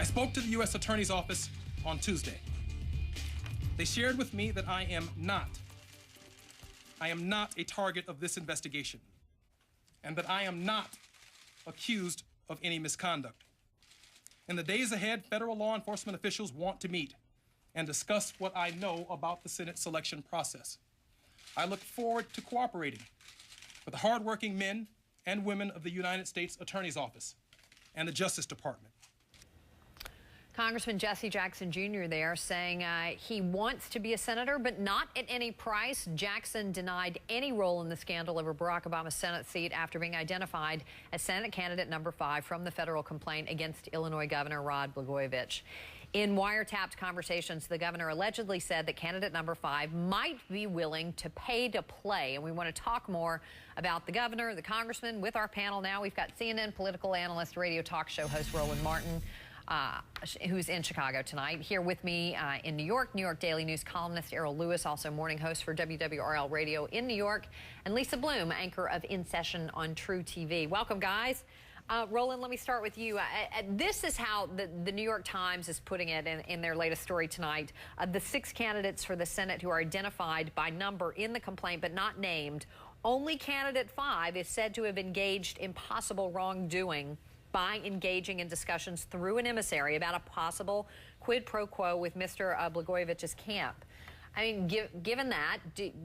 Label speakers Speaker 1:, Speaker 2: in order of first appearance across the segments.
Speaker 1: spoke to the U.S. Attorney's Office on Tuesday. They shared with me that I am not a target of this investigation, and that I am not accused of any misconduct. In the days ahead, federal law enforcement officials want to meet and discuss what I know about the Senate selection process. I look forward to cooperating with the hardworking men and women of the United States Attorney's Office and the Justice Department.
Speaker 2: Congressman Jesse Jackson Jr. there saying he wants to be a senator, but not at any price. Jackson denied any role in the scandal over Barack Obama's Senate seat after being identified as Senate candidate number 5 from the federal complaint against Illinois Governor Rod Blagojevich. In wiretapped conversations, the governor allegedly said that candidate number 5 might be willing to pay to play. And we want to talk more about the governor, the congressman, with our panel now. We've got CNN political analyst, radio talk show host Roland Martin, who's in Chicago tonight. Here with me in New York Daily News columnist Errol Louis, also morning host for WWRL Radio in New York, and Lisa Bloom, anchor of In Session on True TV. Welcome, guys. Roland, let me start with you. This is how the New York Times is putting it in their latest story tonight. The 6 candidates for the Senate who are identified by number in the complaint but not named. Only candidate 5 is said to have engaged in possible wrongdoing by engaging in discussions through an emissary about a possible quid pro quo with Mr. Blagojevich's camp. I mean, given that,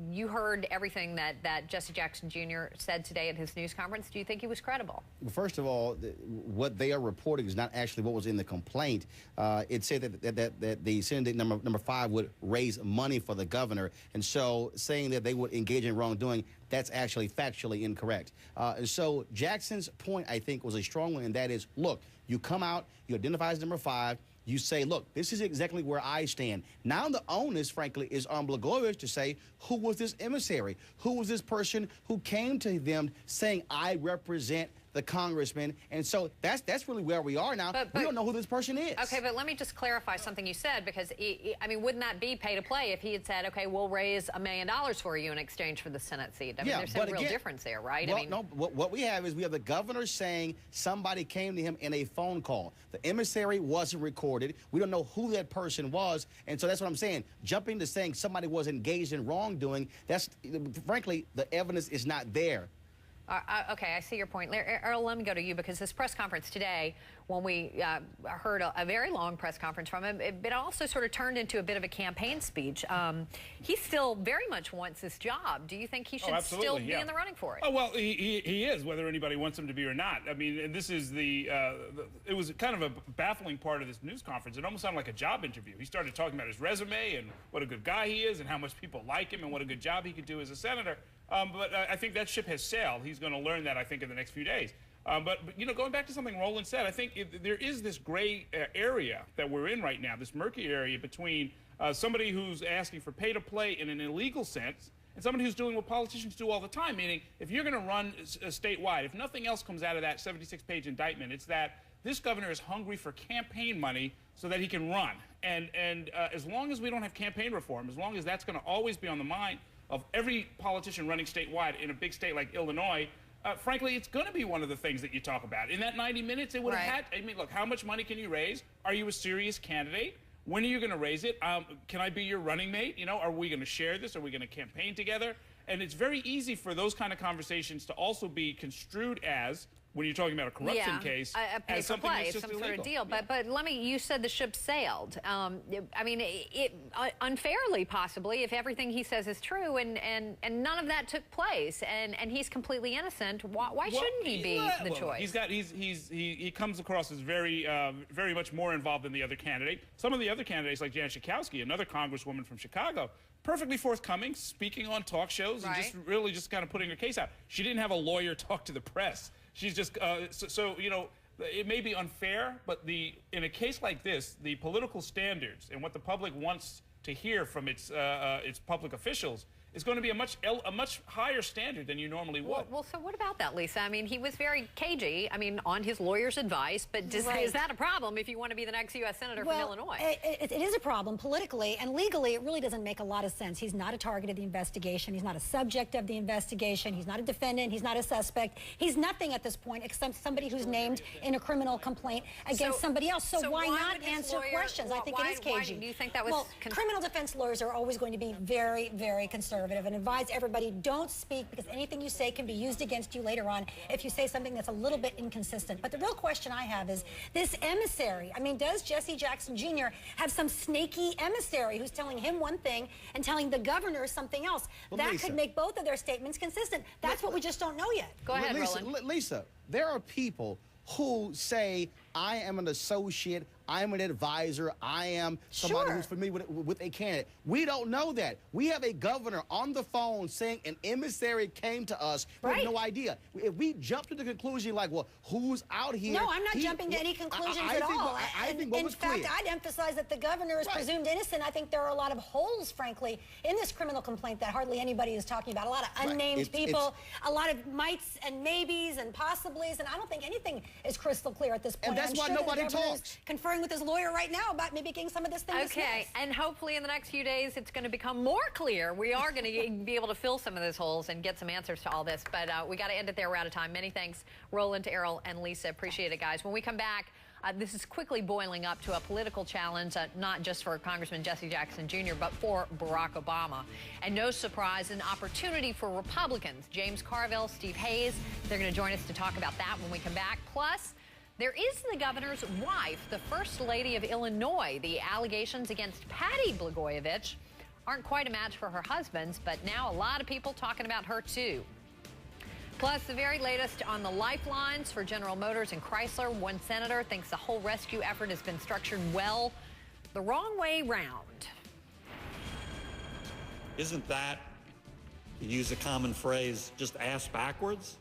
Speaker 2: you heard everything that Jesse Jackson Jr. said today at his news conference. Do you think he was credible?
Speaker 3: Well, first of all, what they are reporting is not actually what was in the complaint. It said that the Senate number 5 would raise money for the governor, and so saying that they would engage in wrongdoing, that's actually factually incorrect. And so Jackson's point, I think, was a strong one, and that is, look, you come out, you identify as number 5, you say, look, this is exactly where I stand. Now the onus, frankly, is on Blagojevich to say, who was this emissary? Who was this person who came to them saying, I represent the congressman? And so that's really where we are now. But we don't know who this person is.
Speaker 2: Okay, but let me just clarify something you said, because, I mean, wouldn't that be pay to play if he had said, okay, we'll raise $1 million for you in exchange for the Senate seat? I mean, there's some real difference there, right?
Speaker 3: Well,
Speaker 2: I mean,
Speaker 3: no, what we have is we have the governor saying somebody came to him in a phone call. The emissary wasn't recorded. We don't know who that person was. And so that's what I'm saying. Jumping to saying somebody was engaged in wrongdoing, that's, frankly, the evidence is not there.
Speaker 2: Okay, I see your point. Errol, let me go to you, because this press conference today, when we heard a very long press conference from him, it also sort of turned into a bit of a campaign speech. He still very much wants this job. Do you think he should still be in the running for it?
Speaker 4: Oh, well, he is, whether anybody wants him to be or not. I mean, and this is it was kind of a baffling part of this news conference. It almost sounded like a job interview. He started talking about his resume and what a good guy he is and how much people like him and what a good job he could do as a senator. But I think that ship has sailed. He's going to learn that, I think, in the next few days. But, you know, going back to something Roland said, I think there is this gray area that we're in right now, this murky area between somebody who's asking for pay to play in an illegal sense and somebody who's doing what politicians do all the time, meaning if you're going to run statewide, if nothing else comes out of that 76-page indictment, it's that this governor is hungry for campaign money so that he can run. And as long as we don't have campaign reform, as long as that's going to always be on the mind of every politician running statewide in a big state like Illinois, frankly, it's going to be one of the things that you talk about. In that 90 minutes, it would have had, I mean, look, how much money can you raise? Are you a serious candidate? When are you going to raise it? Can I be your running mate? You know, are we going to share this? Are we going to campaign together? And it's very easy for those kind of conversations to also be construed as, when you're talking about a corruption case,
Speaker 2: a pay for play, some sort of deal. But let me, you said the ship sailed. I mean, unfairly, possibly, if everything he says is true, and none of that took place, and he's completely innocent. Why shouldn't he be the choice?
Speaker 4: He comes across as very much more involved than the other candidate. Some of the other candidates, like Jan Schakowsky, another congresswoman from Chicago, perfectly forthcoming, speaking on talk shows, and just kind of putting her case out. She didn't have a lawyer talk to the press. She's just, so, you know, it may be unfair, but in a case like this, the political standards and what the public wants to hear from its public officials is going to be a much higher standard than you normally would.
Speaker 2: Well, so what about that, Lisa? I mean, he was very cagey, I mean, on his lawyer's advice, but is that a problem if you want to be the next U.S. Senator from Illinois?
Speaker 5: It is a problem politically, and legally, it really doesn't make a lot of sense. He's not a target of the investigation. He's not a subject of the investigation. He's not a defendant. He's not a suspect. He's nothing at this point except somebody who's named in a criminal complaint against somebody else. So why not answer questions? I think it is cagey.
Speaker 2: Do you think that was...
Speaker 5: Well, criminal defense lawyers are always going to be very, very conservative and advise everybody, don't speak, because anything you say can be used against you later on if you say something that's a little bit inconsistent. But the real question I have is this emissary. I mean, does Jesse Jackson Jr. have some snaky emissary who's telling him one thing and telling the governor something else? Well, that could make both of their statements consistent. That's what we just don't know yet.
Speaker 2: Go ahead,
Speaker 3: Lisa,
Speaker 2: Roland.
Speaker 3: Lisa, there are people who say, I am an associate, I'm an advisor, I am somebody who's familiar with a candidate. We don't know that. We have a governor on the phone saying an emissary came to us. We have no idea. If we jump to the conclusion like, well, who's out here?
Speaker 5: No, I'm not jumping to any conclusions at all.
Speaker 3: I think what was clear.
Speaker 5: In fact, I'd emphasize that the governor is presumed innocent. I think there are a lot of holes, frankly, in this criminal complaint that hardly anybody is talking about. A lot of unnamed people, a lot of mights and maybes and possiblies, and I don't think anything is crystal clear at this point.
Speaker 3: And that's why nobody talks.
Speaker 5: Conferring with his lawyer right now about maybe getting some of this thing dismissed.
Speaker 2: Okay, and hopefully in the next few days it's going to become more clear. We are going to be able to fill some of those holes and get some answers to all this, but we got to end it there. We're out of time. Many thanks, Roland, Errol, and Lisa. Appreciate it, guys. When we come back, this is quickly boiling up to a political challenge, not just for Congressman Jesse Jackson Jr., but for Barack Obama. And no surprise, an opportunity for Republicans. James Carville, Steve Hayes, they're going to join us to talk about that when we come back. Plus, there is the governor's wife, the First Lady of Illinois. The allegations against Patty Blagojevich aren't quite a match for her husband's, but now a lot of people talking about her too. Plus, the very latest on the lifelines for General Motors and Chrysler. One senator thinks the whole rescue effort has been structured well, the wrong way round.
Speaker 6: Isn't that, to use a common phrase, just ass backwards?